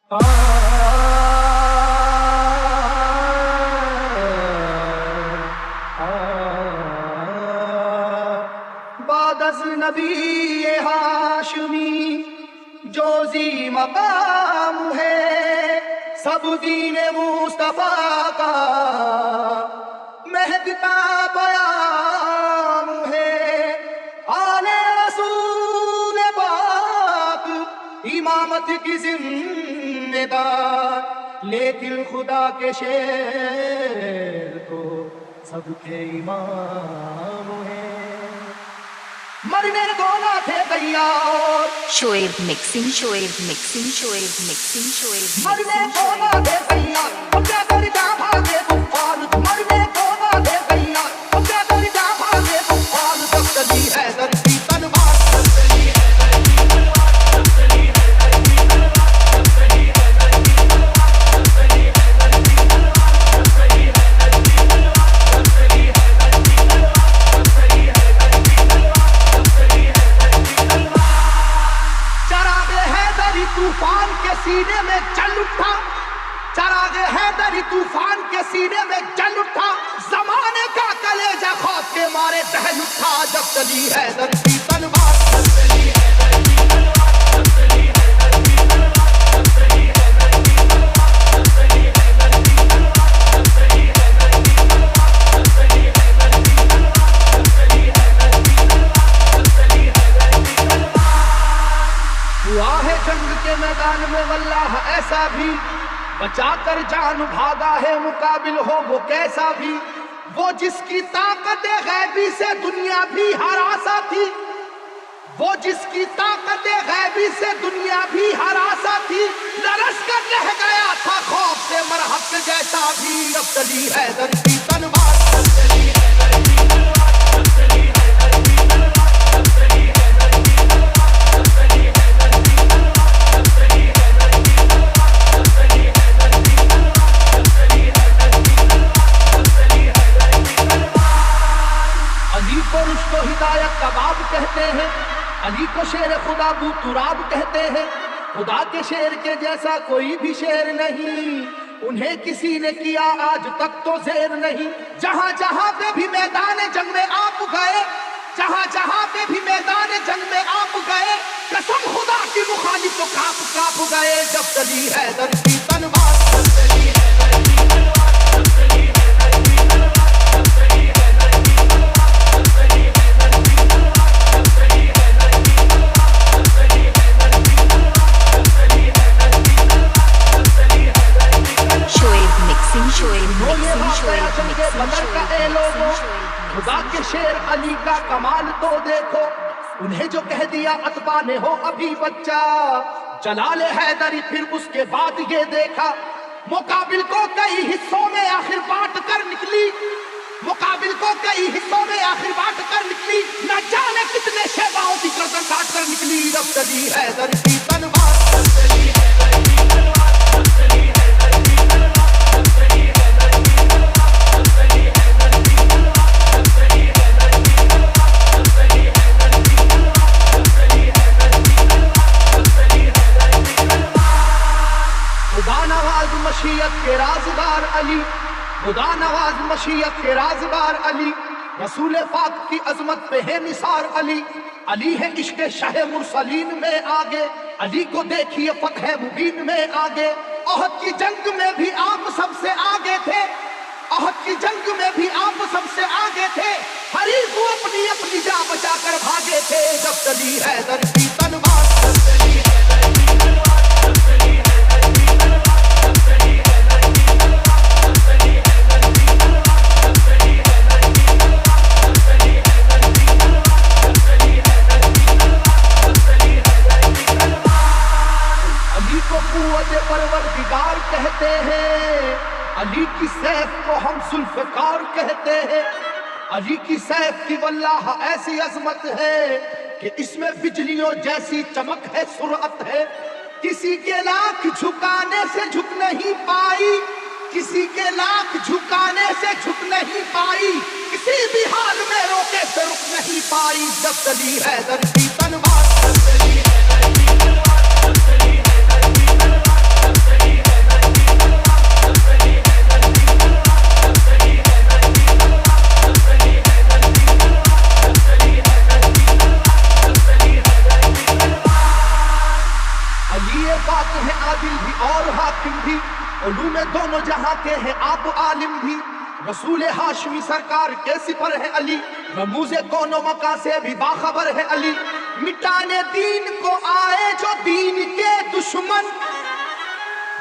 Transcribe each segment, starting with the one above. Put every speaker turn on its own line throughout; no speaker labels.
بعد از نبی ہاشمی جو زی مقام ہے، سب دین مصطفیٰ کا مہکتا پیام ہے۔ آل رسول پاک امامت کی ذمہ دار، لیکن خدا کے شیر کو سب کے امام ہے۔ مرنے کو نہ تھے تیار،
Shoaib mixing, Shoaib mixing, Shoaib mixing, Shoaib
مرنے کو نہ تھے تیار، اب کیا کرتا بھاگے کفار۔ مرنے کو نہ تھے تیار، اب کیا کرتا بھاگے کفار۔ جب چلی ہے در کی تلوار، جب چلی ہے در کی تلوار، جب چلی ہے در کی تلوار، جب چلی ہے در کی تلوار، جب چلی ہے در کی تلوار، جب چلی ہے در کی تلوار، جب چلی ہے در کی تلوار، جب چلی ہے در کی تلوار، جب چلی ہے در کی تلوار۔ چراغ حیدری طوفان کے سینے میں جل اٹھا، چراغ حیدری طوفان کے سینے میں جل اٹھا، زمانے کا کلیجہ خوف کے مارے دہل اٹھا۔ جب چلی حیدر کی تلوار، جب چلی حیدر کی تلوار، جب چلی حیدر کی تلوار، جب چلی حیدر کی تلوار، جب چلی حیدر کی تلوار، جب چلی حیدر کی تلوار، جب چلی حیدر کی تلوار، جب چلی حیدر کی تلوار، جب چلی حیدر کی تلوار۔ ہوا ہے جنگ کے میدان میں واللہ ایسا بھی، بچا کر جان بھاگا ہے مقابل ہو وہ کیسا بھی۔ وہ جس کی طاقت غیبی سے دنیا بھی ہراسا تھی، وہ جس کی طاقت غیبی سے دنیا بھی ہراسا تھی، لرز کر رہ گیا تھا خوف سے مرحب جیسا بھی۔ جب چلی حیدر کی تلوار، جب چلی حیدر کی تلوار، جب چلی حیدر کی تلوار، جب چلی حیدر کی تلوار، جب چلی حیدر کی تلوار، جب چلی حیدر کی تلوار، جب چلی حیدر کی تلوار، جب چلی حیدر کی تلوار، جب چلی حیدر کی تلوار۔ علی کو رشد و ہدایت کا باب کہتے ہیں، علی کو شیر خدا بو تراب کہتے ہیں۔ خدا کے شیر کے جیسا کوئی بھی شیر نہیں، انہیں کسی نے کیا آج تک تو زیر نہیں۔ جہاں جہاں پہ بھی میدان جنگ میں آپ گئے، جہاں جہاں پہ بھی میدان جنگ میں آپ گئے، قسم خدا کی مخالف تو کاپ کاپ گئے۔ جب چلی حیدر کی تلوار، جب چلی حیدر کی تلوار، جب چلی حیدر کی تلوار، جب چلی حیدر کی تلوار، جب چلی حیدر کی تلوار، جب چلی حیدر کی تلوار، جب چلی حیدر کی تلوار، جب چلی حیدر کی تلوار، جب چلی حیدر کی تلوار۔
شعیب مکسنگ، شعیب
وہ یہ
مکسنگ،
واقعہ
شعیب
جنگ
مکسنگ،
بدر کا اے
شعیب
لوگوں،
مکسنگ، شعیب
خدا کے شیر علی کا کمال تو دیکھو۔ انہیں جو کہہ دیا اتباع نے ہو ابھی بچہ، جلال حیدری پھر اس کے بعد یہ دیکھا، مقابل کو کئی حصوں میں آخر بانٹ کر نکلی، مقابل کو کئی حصوں میں آخر بانٹ کر نکلی، نہ جانے کتنے شیواؤں کی گردن کاٹ کر نکلی۔ جب چلی حیدر کی تلوار، جب چلی حیدر کی تلوار، جب چلی حیدر کی تلوار، جب چلی حیدر کی تلوار، جب چلی حیدر کی تلوار، جب چلی حیدر کی تلوار، جب چلی حیدر کی تلوار، جب چلی حیدر کی تلوار، جب چلی حیدر کی تلوار۔ خدا نواز مشیت کے رازدار علی، خدا نواز مشیت کے رازدار علی، رسول پاک کی عظمت پہ ہے نثار علی۔ علی ہے عشق شاہ مرسلین میں آگے، علی کو دیکھیے فتح مبین میں آگے۔ احد کی جنگ میں بھی آپ سب سے آگے تھے، احد کی جنگ میں بھی آپ سب سے آگے تھے، حریف کو اپنی اپنی جان بچا کر بھاگے تھے۔ جب چلی حیدر کی تلوار، جب چلی حیدر کی تلوار، جب چلی حیدر کی تلوار، جب چلی حیدر کی تلوار، جب چلی حیدر کی تلوار، جب چلی حیدر کی تلوار، جب چلی حیدر کی تلوار، جب چلی حیدر کی تلوار، جب چلی حیدر کی تلوار۔ علی کو قوت پروردگار کہتے ہیں، علی کی سیف کو ہم ذوالفقار کہتے ہیں۔ علی کی سیف کی واللہ ایسی عظمت ہے کہ اس میں بجلیوں جیسی چمک ہے، سرعت ہے، کسی کے لاکھ جھکانے سے جھک نہیں پائی، کسی کے لاکھ جھکانے سے جھک نہیں پائی، کسی بھی حال میں روکے سے رک نہیں پائی۔ جب چلی حیدر کی تلوار، جب چلی حیدر کی تلوار، جب چلی حیدر کی تلوار، جب یہ بات ہے عادل بھی اور حاکم بھی، علوم دونوں جہاں کے ہیں آپ عالم بھی، رسول ہاشمی سرکار کے سپر ہے علی، رموز کون و مکاں سے بھی باخبر ہے علی، مٹانے دین کو آئے جو دین کے دشمن،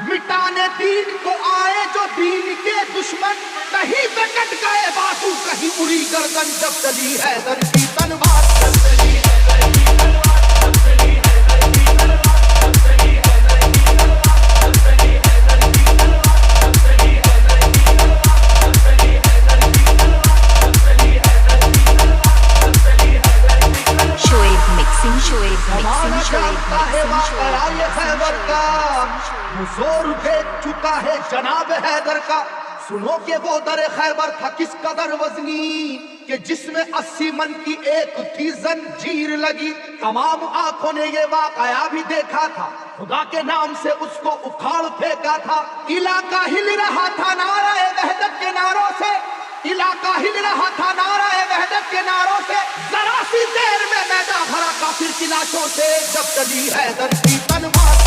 مٹانے دین کو آئے جو دین کے دشمن، کہیں پہ کٹ گئے بازو کہیں اڑی گردن، جب چلی حیدر کی تلوار، جب چلی حیدر کی تلوار، جب چلی حیدر کی تلوار، جب چلی حیدر کی تلوار، جب چلی حیدر کی تلوار، جب چلی حیدر کی تلوار، جب چلی حیدر کی تلوار، جب چلی حیدر کی تلوار، جب چلی حیدر کی تلوار۔
Shoaib mixing, Shoaib
زمانہ
mixing, Shoaib
جانتا ہے
mixing,
واقعہ
Shoaib
یہ خیبر کا،
mixing,
وہ زور دیکھ چکا ہے جناب حیدر کا، سنو کہ وہ در خیبر تھا کس قدر وزنی، کہ جس میں 80 من کی ایک تھی زنجیر لگی، تمام آنکھوں نے یہ واقعہ بھی دیکھا تھا، خدا کے نام سے اس کو اکھاڑ پھینکا تھا، علاقہ ہل رہا تھا نعرہ وحدت کے نعروں سے، علاقہ ہل رہا تھا نعرہ وحدت کے نعروں سے، ذرا سی دیر میں میدان بھرا کافر کی لاشوں سے، جب چلی حیدر کی تلوار۔